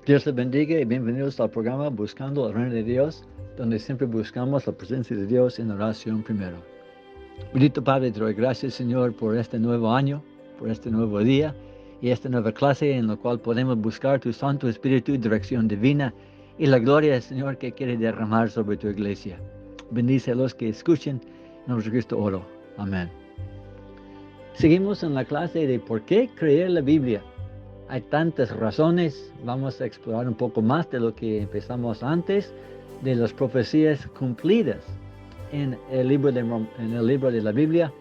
Dios les bendiga y bienvenidos al programa Buscando el Reino de Dios, donde siempre buscamos la presencia de Dios en oración primero. Bendito Padre, te doy gracias, Señor, por este nuevo año, por este nuevo día y esta nueva clase en la cual podemos buscar tu Santo Espíritu y dirección divina y la gloria, Señor, que quiere derramar sobre tu iglesia. Bendice a los que escuchen. En nombre de Cristo oro. Amén. Seguimos en la clase de por qué creer la Biblia. Hay tantas razones. Vamos a explorar un poco más de lo que empezamos antes, de las profecías cumplidas en el libro de la Biblia.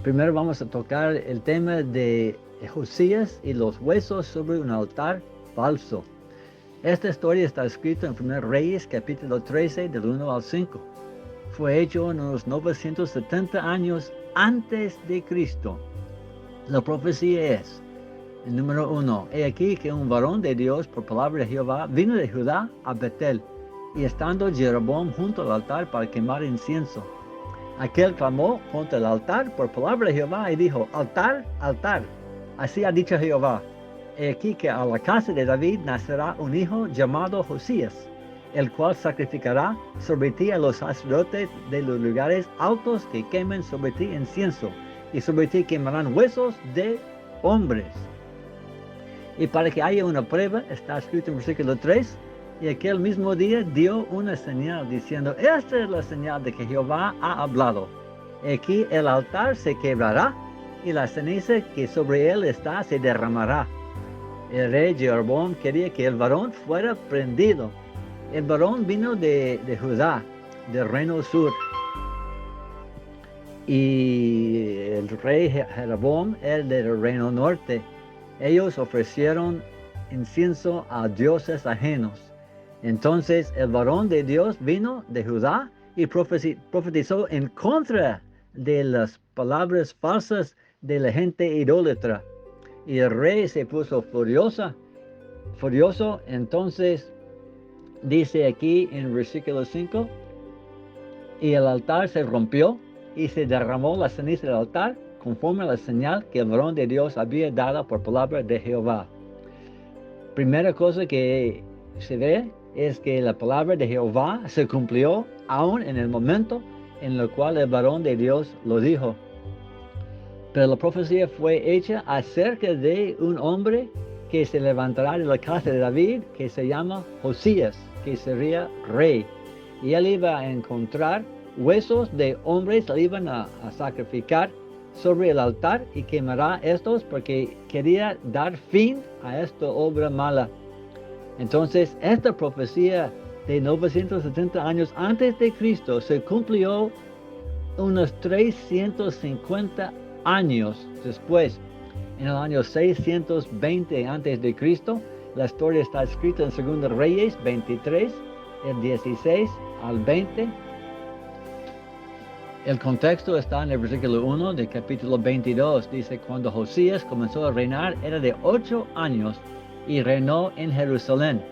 Primero vamos a tocar el tema de Josías y los huesos sobre un altar falso. Esta historia está escrita en 1 Reyes, capítulo 13, del 1 al 5. Fue hecho en unos 970 años antes de Cristo. La profecía es: el número 1, he aquí que un varón de Dios por palabra de Jehová vino de Judá a Betel, y estando Jeroboam junto al altar para quemar incienso. Aquel clamó junto al altar por palabra de Jehová y dijo: altar, altar, así ha dicho Jehová, he aquí que a la casa de David nacerá un hijo llamado Josías, el cual sacrificará sobre ti a los sacerdotes de los lugares altos que quemen sobre ti incienso, y sobre ti quemarán huesos de hombres. Y para que haya una prueba, está escrito en versículo 3, y aquel mismo día dio una señal diciendo: esta es la señal de que Jehová ha hablado. Aquí el altar se quebrará, y la ceniza que sobre él está se derramará. El rey Jeroboam quería que el varón fuera prendido. El varón vino de Judá, del reino sur. Y el rey Jeroboam era del reino norte. Ellos ofrecieron incienso a dioses ajenos. Entonces el varón de Dios vino de Judá y profetizó en contra de las palabras falsas de la gente idólatra. Y el rey se puso furioso. Entonces dice aquí en versículo 5, y el altar se rompió y se derramó la ceniza del altar, conforme a la señal que el varón de Dios había dado por palabra de Jehová. Primera cosa que se ve es que la palabra de Jehová se cumplió aún en el momento en el cual el varón de Dios lo dijo. Pero la profecía fue hecha acerca de un hombre que se levantará de la casa de David, que se llama Josías, que sería rey. Y él iba a encontrar huesos de hombres, le iban a sacrificar sobre el altar y quemará estos porque quería dar fin a esta obra mala. Entonces, esta profecía de 970 años antes de Cristo se cumplió unos 350 años después. En el año 620 antes de Cristo, la historia está escrita en 2 Reyes 23, el 16 al 20. El contexto está en el versículo 1 del capítulo 22. Dice: cuando Josías comenzó a reinar, era de 8 años y reinó en Jerusalén,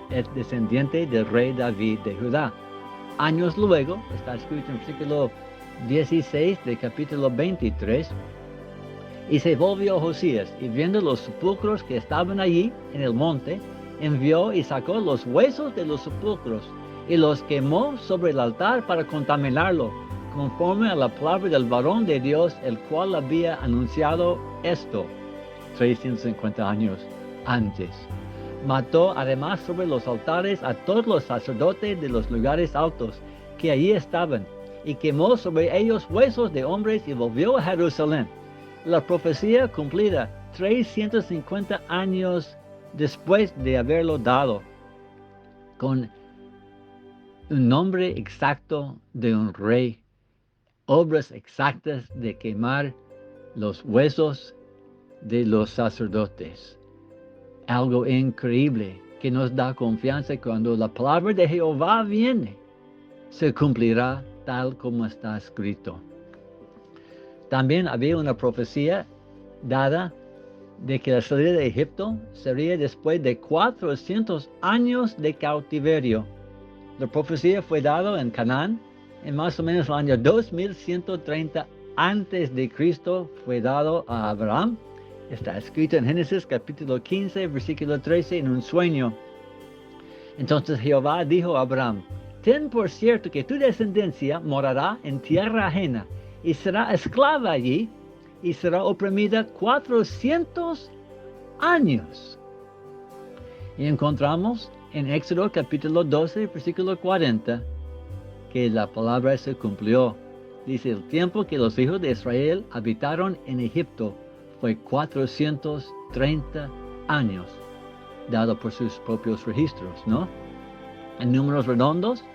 el descendiente del rey David de Judá. Años luego, está escrito en el versículo 16 del capítulo 23, y se volvió Josías, y viendo los sepulcros que estaban allí en el monte, envió y sacó los huesos de los sepulcros, y los quemó sobre el altar para contaminarlo, conforme a la palabra del varón de Dios, el cual había anunciado esto 350 años antes. Mató además sobre los altares a todos los sacerdotes de los lugares altos que allí estaban, y quemó sobre ellos huesos de hombres, y volvió a Jerusalén. La profecía cumplida 350 años después de haberlo dado, con un nombre exacto de un rey, obras exactas de quemar los huesos de los sacerdotes. Algo increíble que nos da confianza. Cuando la palabra de Jehová viene, se cumplirá tal como está escrito. También había una profecía dada de que la salida de Egipto sería después de 400 años de cautiverio. La profecía fue dada en Canaán, en más o menos el año 2130 antes de Cristo. Fue dado a Abraham Está escrito en Génesis capítulo 15, versículo 13, en un sueño. Entonces Jehová dijo a Abraham: ten por cierto que tu descendencia morará en tierra ajena y será esclava allí y será oprimida 400 años. Y encontramos en Éxodo capítulo 12, versículo 40, que la palabra se cumplió. Dice: el tiempo que los hijos de Israel habitaron en Egipto fue 430 años, dado por sus propios registros, ¿no? En números redondos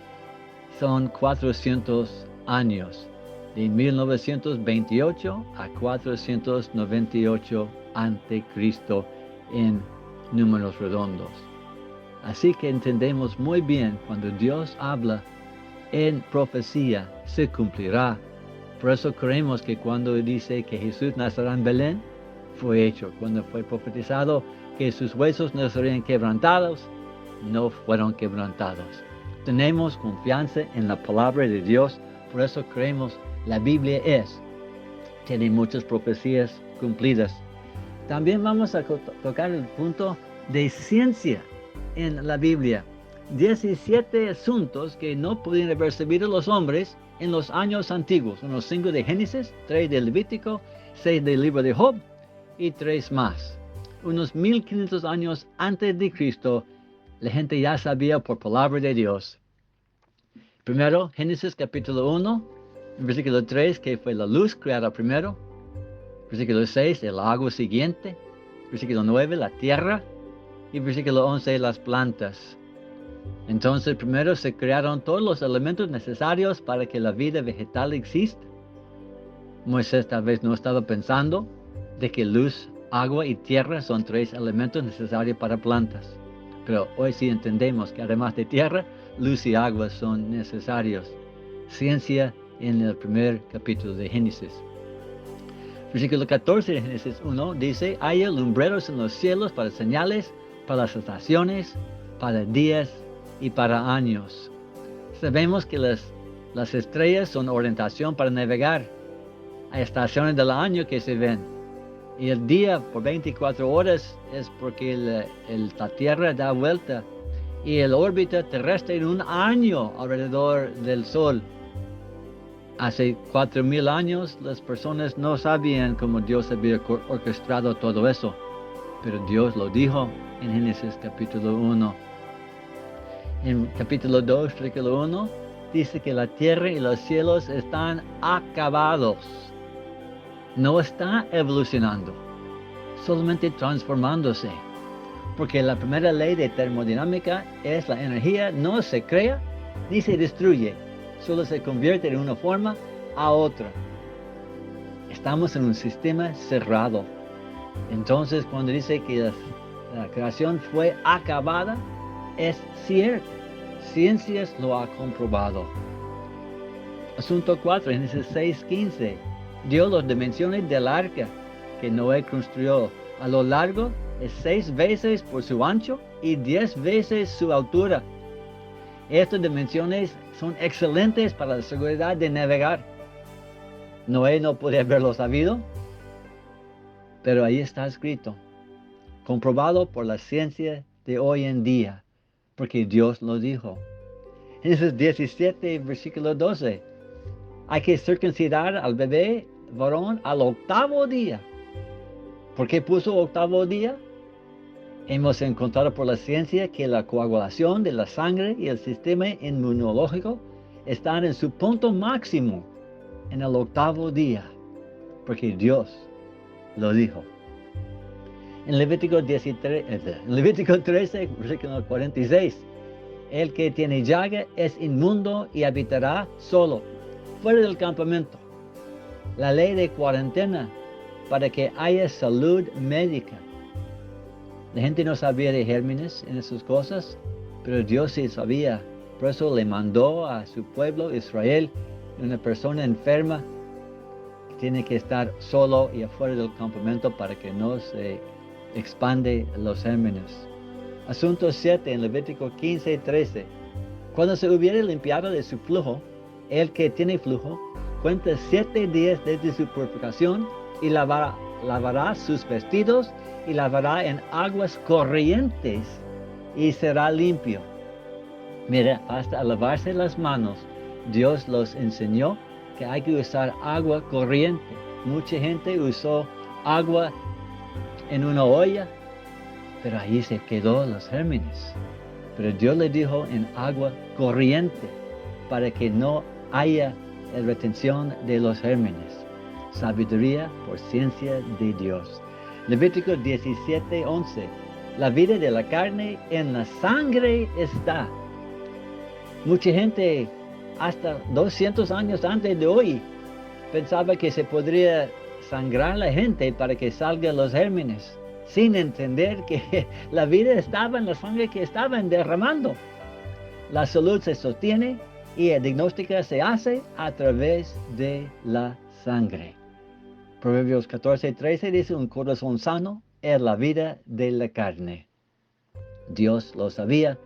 son 400 años, de 1928 a 498 ante Cristo en números redondos. Así que entendemos muy bien cuando Dios habla en profecía, se cumplirá. Por eso creemos que cuando dice que Jesús nacerá en Belén, fue hecho. Cuando fue profetizado que sus huesos no serían quebrantados, no fueron quebrantados. Tenemos confianza en la palabra de Dios, por eso creemos la Biblia tiene muchas profecías cumplidas. También vamos a tocar el punto de ciencia en la Biblia. 17 asuntos que no podían haber sabido los hombres en los años antiguos. Unos 5 de Génesis, 3 de Levítico, 6 del libro de Job y 3 más. Unos 1500 años antes de Cristo, la gente ya sabía por palabra de Dios. Primero, Génesis capítulo 1, versículo 3, que fue la luz creada primero. Versículo 6, el agua siguiente. Versículo 9, la tierra. Y versículo 11, las plantas. Entonces primero se crearon todos los elementos necesarios para que la vida vegetal exista. Moisés tal vez no estaba pensando de que luz, agua y tierra son 3 elementos necesarios para plantas. Pero hoy sí entendemos que además de tierra, luz y agua son necesarios. Ciencia en el primer capítulo de Génesis. Versículo 14 de Génesis 1 dice: haya lumbreros en los cielos para señales, para las estaciones, para días y para años. Sabemos que las estrellas son orientación para navegar. Hay estaciones del año que se ven. Y el día por 24 horas es porque la Tierra da vuelta. Y el órbita terrestre en un año alrededor del Sol. Hace 4000 años las personas no sabían cómo Dios había orquestado todo eso. Pero Dios lo dijo en Génesis capítulo 1. En capítulo 2, versículo 1, dice que la tierra y los cielos están acabados. No está evolucionando, solamente transformándose. Porque la primera ley de termodinámica es la energía no se crea ni se destruye, solo se convierte de una forma a otra. Estamos en un sistema cerrado. Entonces cuando dice que la creación fue acabada, es cierto. Ciencias lo ha comprobado. Asunto 4, Génesis 6:15. Dio las dimensiones del arca que Noé construyó. A lo largo es 6 veces por su ancho y 10 veces su altura. Estas dimensiones son excelentes para la seguridad de navegar. Noé no podía haberlo sabido, pero ahí está escrito, comprobado por la ciencia de hoy en día, porque Dios lo dijo. Génesis 17, versículo 12. Hay que circuncidar al bebé varón al 8º día. ¿Por qué puso 8º día? Hemos encontrado por la ciencia que la coagulación de la sangre y el sistema inmunológico están en su punto máximo en el 8º día, porque Dios lo dijo. En Levítico 13, versículo 46, el que tiene llaga es inmundo y habitará solo, fuera del campamento. La ley de cuarentena para que haya salud médica. La gente no sabía de gérmenes en esas cosas, pero Dios sí sabía. Por eso le mandó a su pueblo Israel una persona enferma que tiene que estar solo y afuera del campamento para que no se expande los gérmenes. Asunto 7 en Levítico 15:13. Cuando se hubiere limpiado de su flujo, el que tiene flujo cuenta 7 días desde su purificación y lavará lavará sus vestidos y lavará en aguas corrientes y será limpio. Mira, hasta lavarse las manos, Dios los enseñó que hay que usar agua corriente. Mucha gente usó agua en una olla, pero ahí se quedó los gérmenes. Pero Dios le dijo en agua corriente para que no haya retención de los gérmenes. Sabiduría por ciencia de Dios. Levítico 17:11. La vida de la carne en la sangre está. Mucha gente hasta 200 años antes de hoy pensaba que se podría sangrar la gente para que salgan los gérmenes, sin entender que la vida estaba en la sangre que estaban derramando. La salud se sostiene y el diagnóstico se hace a través de la sangre. Proverbios 14:13 dice, un corazón sano es la vida de la carne. Dios lo sabía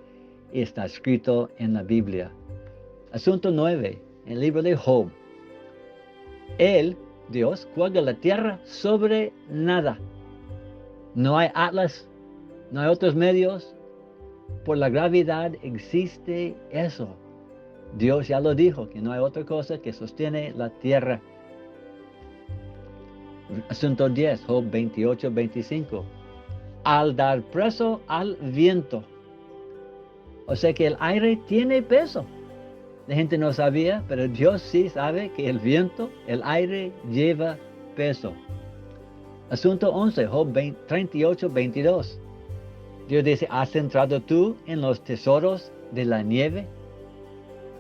y está escrito en la Biblia. Asunto 9, en el libro de Job. Él, Dios, cuelga la tierra sobre nada. No hay atlas, no hay otros medios. Por la gravedad existe eso. Dios ya lo dijo, que no hay otra cosa que sostiene la tierra. Asunto 10, Job 28:25. Al dar peso al viento. O sea que el aire tiene peso. La gente no sabía, pero Dios sí sabe que el viento, el aire lleva peso. Asunto 11, Job 38:22. Dios dice, ¿has entrado tú en los tesoros de la nieve?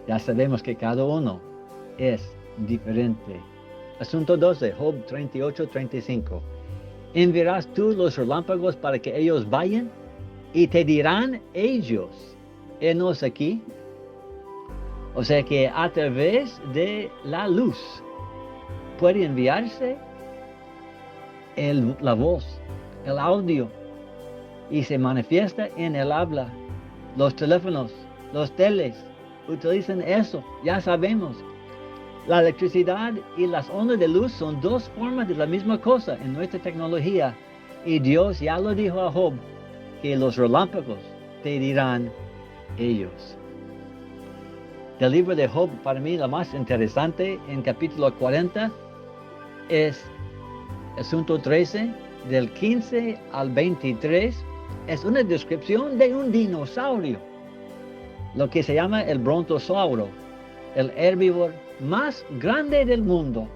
Ya sabemos que cada uno es diferente. Asunto 12, Job 38:35. ¿Enviarás tú los relámpagos para que ellos vayan? Y te dirán ellos, henos aquí. O sea que a través de la luz puede enviarse la voz, el audio, y se manifiesta en el habla. Los teléfonos, los teles, utilizan eso, ya sabemos. La electricidad y las ondas de luz son dos formas de la misma cosa en nuestra tecnología. Y Dios ya lo dijo a Job, que los relámpagos te dirán ellos. Del libro de Job, para mí, lo más interesante en capítulo 40 es asunto 13, del 15 al 23, es una descripción de un dinosaurio, lo que se llama el brontosauro, el herbívoro más grande del mundo.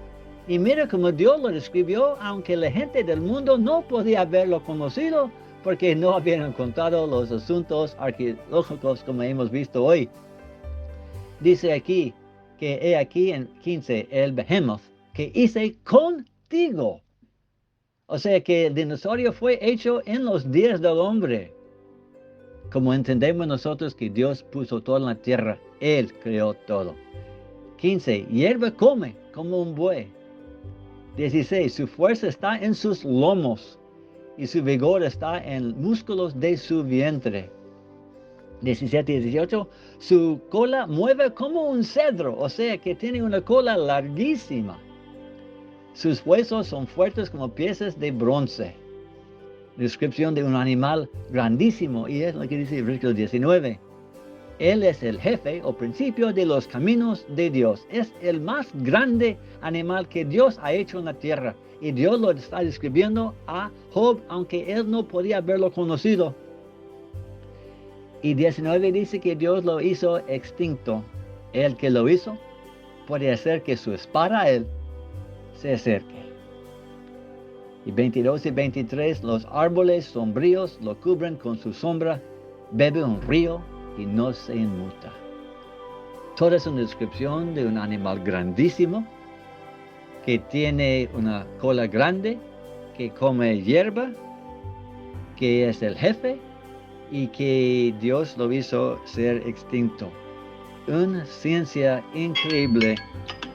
Y mira cómo Dios lo describió, aunque la gente del mundo no podía haberlo conocido, porque no habían encontrado los asuntos arqueológicos como hemos visto hoy. Dice aquí, que he aquí en 15, el behemoth, que hice contigo. O sea que el dinosaurio fue hecho en los días del hombre. Como entendemos nosotros que Dios puso todo en la tierra, Él creó todo. 15, hierba come como un buey. 16, su fuerza está en sus lomos y su vigor está en músculos de su vientre. 17 y 18, su cola mueve como un cedro, o sea que tiene una cola larguísima. Sus huesos son fuertes como piezas de bronce. Descripción de un animal grandísimo, y es lo que dice el versículo 19. Él es el jefe o principio de los caminos de Dios. Es el más grande animal que Dios ha hecho en la tierra. Y Dios lo está describiendo a Job, aunque él no podía haberlo conocido. Y 19 dice que Dios lo hizo extinto. El que lo hizo puede hacer que su espada a él se acerque. Y 22 y 23, los árboles sombríos lo cubren con su sombra, bebe un río y no se inmuta. Toda es una descripción de un animal grandísimo, que tiene una cola grande, que come hierba, que es el jefe, y que Dios lo hizo ser extinto. Una ciencia increíble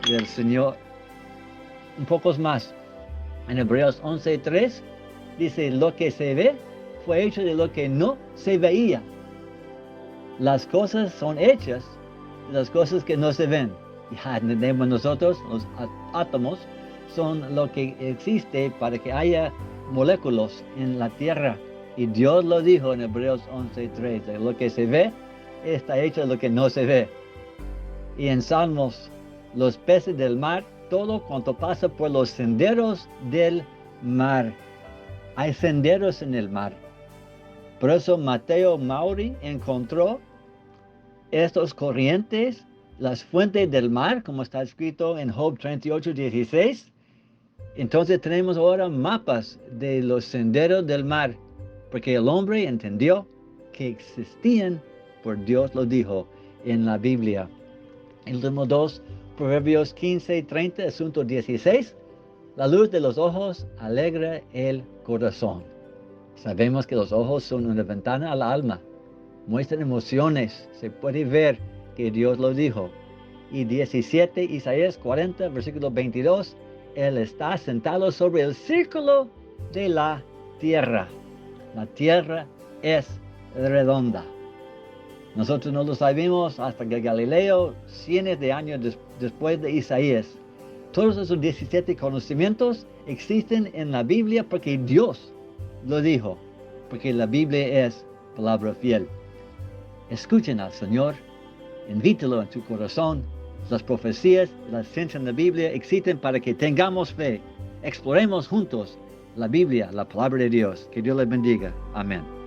del Señor. Un poco más. En Hebreos 11:3 dice, lo que se ve fue hecho de lo que no se veía. Las cosas son hechas de las cosas que no se ven. Ya entendemos nosotros, los átomos, son lo que existe para que haya moléculas en la tierra. Y Dios lo dijo en Hebreos 11:3, lo que se ve está hecho de lo que no se ve. Y en Salmos, los peces del mar, todo cuanto pasa por los senderos del mar. Hay senderos en el mar. Por eso Mateo Maury encontró estos corrientes, las fuentes del mar, como está escrito en Job 38:16. Entonces tenemos ahora mapas de los senderos del mar, porque el hombre entendió que existían, por Dios lo dijo en la Biblia. El último 2, Proverbios 15:30, asunto 16. La luz de los ojos alegra el corazón. Sabemos que los ojos son una ventana al alma. Muestran emociones. Se puede ver que Dios lo dijo. Y 17, Isaías 40, versículo 22. Él está sentado sobre el círculo de la tierra. La tierra es redonda. Nosotros no lo sabemos hasta que Galileo, cientos de años después de Isaías. Todos esos 17 conocimientos existen en la Biblia porque Dios lo dijo, porque la Biblia es palabra fiel. Escuchen al Señor, invítelo en su corazón. Las profecías y la ciencia en la Biblia existen para que tengamos fe. Exploremos juntos la Biblia, la palabra de Dios. Que Dios les bendiga. Amén.